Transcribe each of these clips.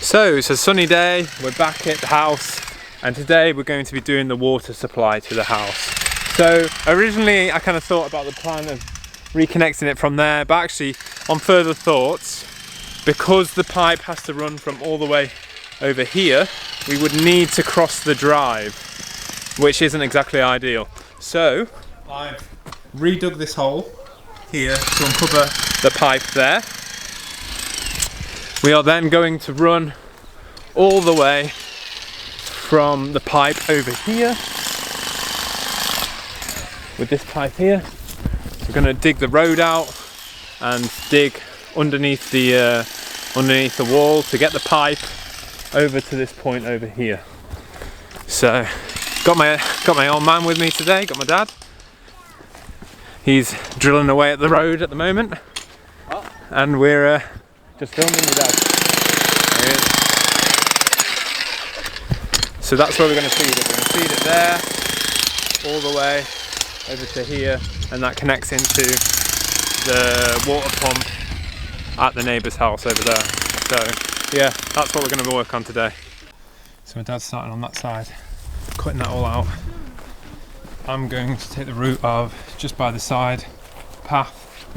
So it's a sunny day, we're back at the house, and today we're going to be doing the water supply to the house. So originally I kind of thought about the plan of reconnecting it from there, but actually on further thoughts, because the pipe has to run from all the way over here, we would need to cross the drive, which isn't exactly ideal. So I've redug this hole here to uncover the pipe there. We are then going to run all the way from the pipe over here with this pipe here. So we're going to dig the road out and dig underneath the wall to get the pipe over to this point over here. So got my old man with me today, got my dad. He's drilling away at the road at the moment, and we're just filming with Dad. There he is. So that's where we're going to feed it. We're going to feed it there, all the way over to here, and that connects into the water pump at the neighbour's house over there. So yeah, that's what we're going to work on today. So my dad's starting on that side, cutting that all out. I'm going to take the route of just by the side path,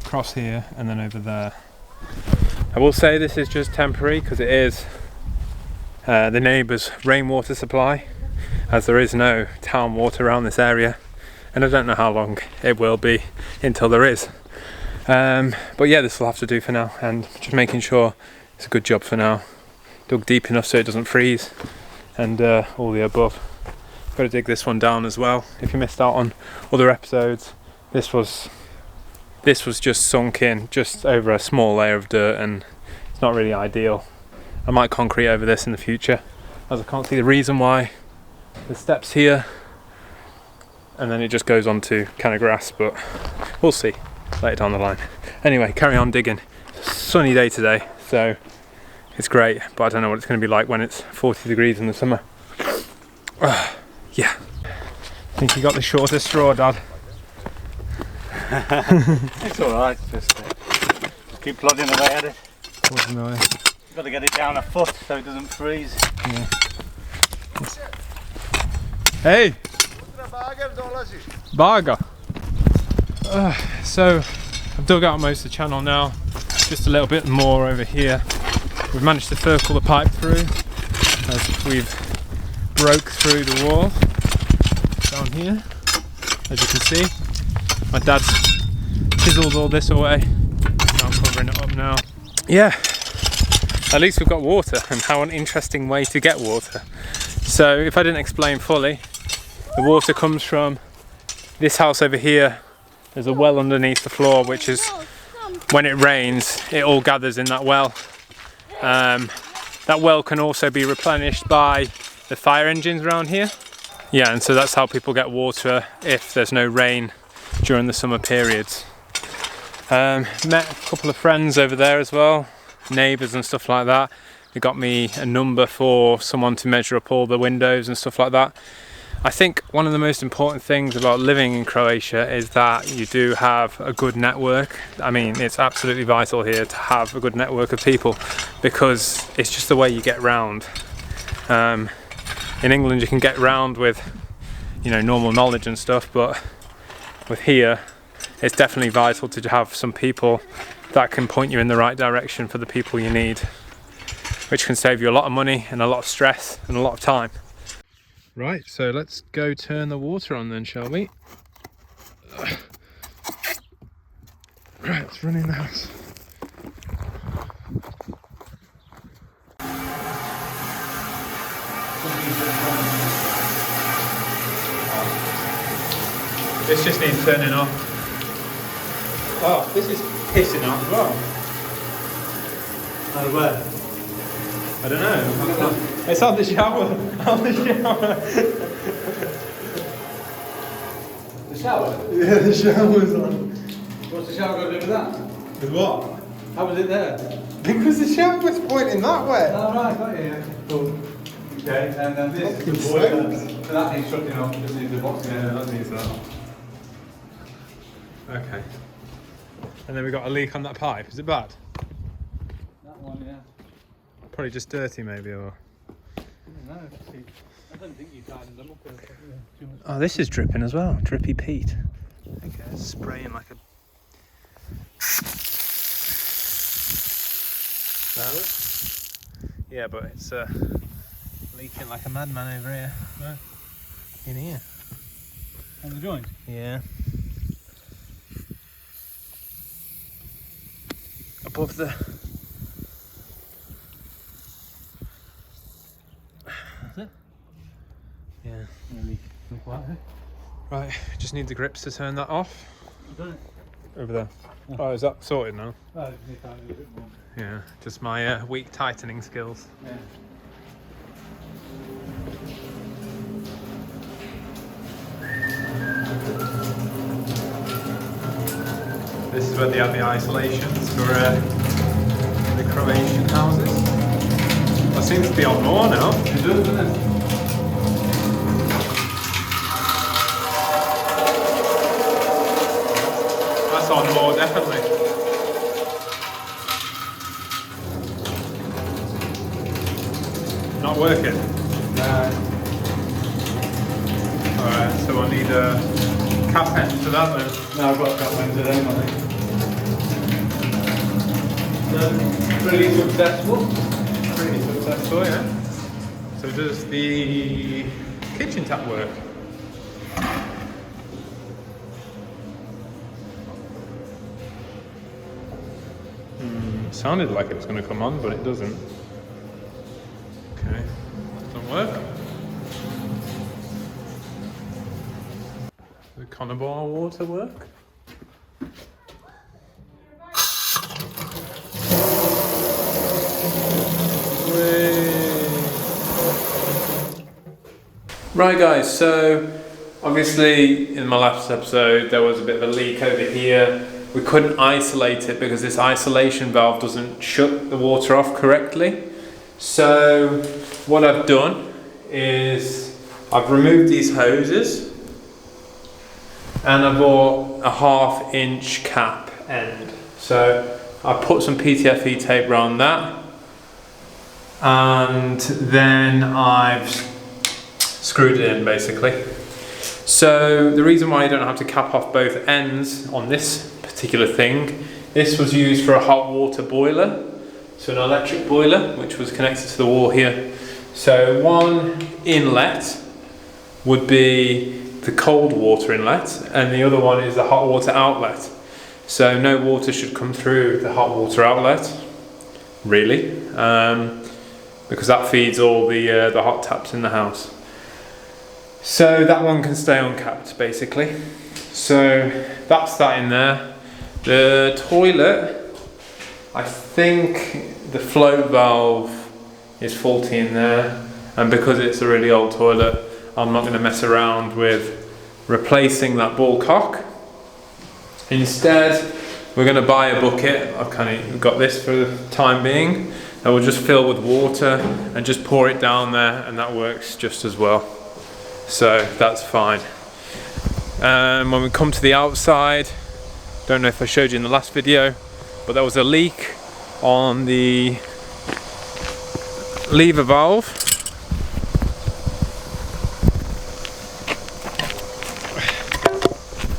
across here, and then over there. I will say this is just temporary because it is the neighbours' rainwater supply, as there is no town water around this area, and I don't know how long it will be until there is. But yeah, this will have to do for now, and just making sure it's a good job for now. Dug deep enough so it doesn't freeze, and all the above. Got to dig this one down as well. If you missed out on other episodes, this was just sunk in just over a small layer of dirt, and it's not really ideal. I might concrete over this in the future, as I can't see the reason why. The steps here, and then it just goes on to kind of grass, but we'll see later down the line. Anyway, carry on digging. It's a sunny day today, so it's great, but I don't know what it's going to be like when it's 40 degrees in the summer. Yeah. I think you got the shortest straw, Dad. It's alright, just keep plodding away at it. Plodding away. You've got to get it down a foot so it doesn't freeze. Yeah. Hey! Baga! So, I've dug out most of the channel now, just a little bit more over here. We've managed to circle the pipe through, as we've broke through the wall down here, as you can see. My dad's chiseled all this away, now I'm covering it up now. Yeah, at least we've got water, and how an interesting way to get water. So if I didn't explain fully, the water comes from this house over here. There's a well underneath the floor, which is, when it rains, it all gathers in that well. That well can also be replenished by the fire engines around here. Yeah, and so that's how people get water if there's no rain during the summer periods. Met a couple of friends over there as well, neighbours and stuff like that. They got me a number for someone to measure up all the windows and stuff like that. I think one of the most important things about living in Croatia is that you do have a good network. I mean, it's absolutely vital here to have a good network of people, because it's just the way you get round. In England you can get round with, you know, normal knowledge and stuff, but with here it's definitely vital to have some people that can point you in the right direction for the people you need, which can save you a lot of money and a lot of stress and a lot of time. Right, so let's go turn the water on then, shall we? Right, let's run in the house. This just needs turning off. Oh, this is pissing out as well. Out of where? I don't know. It's on the shower. On the shower. The shower? Yeah, the shower's on. What's the shower got to do with that? With what? How was it there? Because the shower was pointing that way. Oh right, got you. Yeah. Cool. Okay, and then this is the boiler. So that needs shutting off, just needs the box. Yeah, that needs that. Okay. And then we got a leak on that pipe. Is it bad? That one, yeah. Probably just dirty maybe, or... No, I don't think you tightened them up too much. Oh, this is dripping as well. Drippy Pete. Okay, it's spraying like a... Yeah, but it's leaking like a madman over here. No. In here. On the joint? Yeah. Above the... That's it? Yeah. No leak. Look like it. Right, just need the grips to turn that off. You've done it? Over there. Oh, is that sorted now? Oh, you need to tighten it a bit more. Yeah, just my weak tightening skills. Yeah. This is where they have the isolations for the Croatian houses. That seems to be on more now. It does, doesn't it? That's on more, definitely. Not working. Alright, so I need a cap end for that then. No, I've got that one today, I think. Pretty successful. Pretty successful, yeah. So does the kitchen tap work? Sounded like it was going to come on, but it doesn't. Okay, doesn't work. The Conabor water work? Right guys, so obviously in my last episode there was a bit of a leak over here. We couldn't isolate it because this isolation valve doesn't shut the water off correctly. So what I've done is I've removed these hoses and I bought a 1/2 inch cap end. So I put some PTFE tape around that and then I've screwed it in basically. So the reason why you don't have to cap off both ends on this particular thing, this was used for a hot water boiler, so an electric boiler which was connected to the wall here. So one inlet would be the cold water inlet and the other one is the hot water outlet. So no water should come through the hot water outlet, really, because that feeds all the hot taps in the house. So that one can stay uncapped basically. So that's that in there. The toilet, I think the float valve is faulty in there, and because it's a really old toilet, I'm not going to mess around with replacing that ball cock. Instead, we're going to buy a bucket. I've kind of got this for the time being, and we'll just fill with water and just pour it down there, and that works just as well. So that's fine. When we come to the outside, don't know if I showed you in the last video, but there was a leak on the lever valve.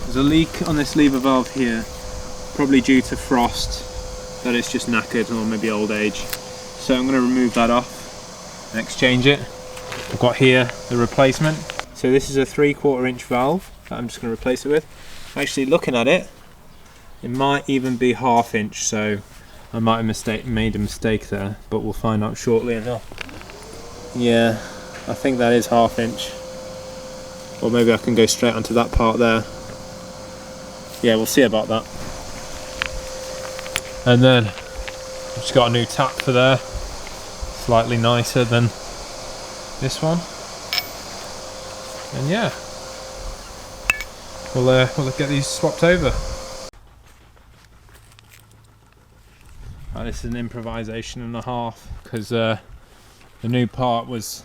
There's a leak on this lever valve here, probably due to frost, that it's just knackered or maybe old age. So I'm going to remove that off and exchange it. I've got here the replacement. So this is a 3/4 inch valve that I'm just going to replace it with. Actually looking at it, it might even be 1/2 inch, so I might have made a mistake there, but we'll find out shortly enough. Yeah, I think that is 1/2 inch. Or maybe I can go straight onto that part there. Yeah, we'll see about that. And then I've just got a new tap for there, slightly nicer than this one. And yeah, we'll get these swapped over. Right, this is an improvisation and a half because the new part was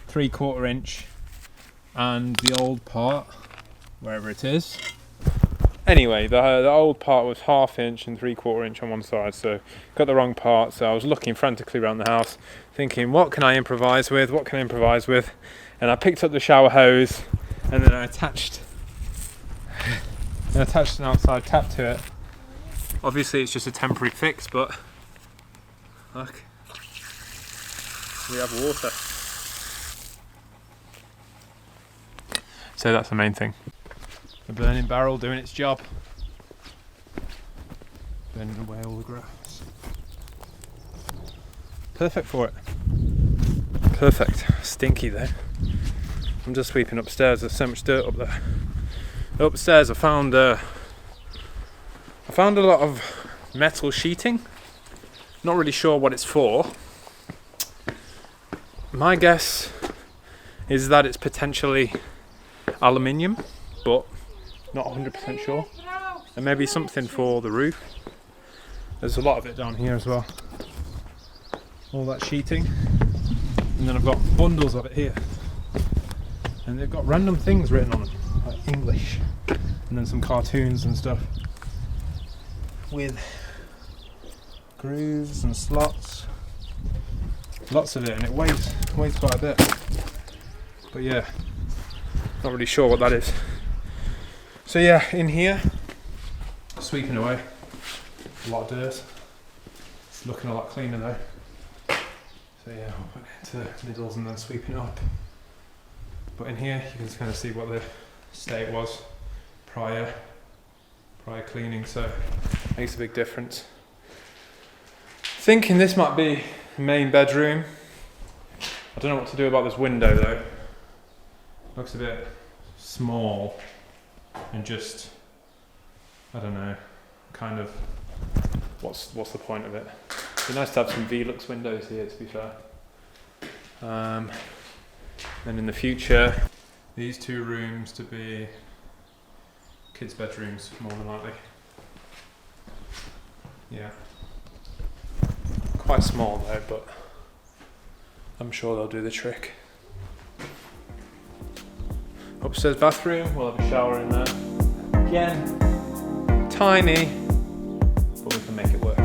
3/4 inch and the old part, wherever it is, Anyway, the old part was 1/2 inch and 3/4 inch on one side, so got the wrong part. So I was looking frantically around the house, thinking, what can I improvise with? What can I improvise with? And I picked up the shower hose, and then I attached an outside tap to it. Obviously, it's just a temporary fix, but look, we have water. So that's the main thing. The burning barrel doing its job. Burning away all the grass. Perfect for it. Perfect. Stinky though. I'm just sweeping upstairs, there's so much dirt up there. Upstairs I found a lot of metal sheeting. Not really sure what it's for. My guess is that it's potentially aluminium, but not 100% sure. And maybe something for the roof. There's a lot of it down here as well. All that sheeting. And then I've got bundles of it here. And they've got random things written on them, like English. And then some cartoons and stuff. With grooves and slots. Lots of it, and it weighs quite a bit. But yeah, not really sure what that is. So yeah, in here, sweeping away, a lot of dirt. It's looking a lot cleaner though. So yeah, I'll put it into middles and then sweeping it up. But in here, you can just kind of see what the state was prior cleaning, so it makes a big difference. Thinking this might be the main bedroom. I don't know what to do about this window though. Looks a bit small and just, I don't know, kind of, what's the point of it? It'd be nice to have some Velux windows here, to be fair. Then in the future, these 2 rooms to be kids' bedrooms, more than likely. Yeah. Quite small though, but I'm sure they'll do the trick. Upstairs bathroom, we'll have a shower in there. Again, tiny, but we can make it work.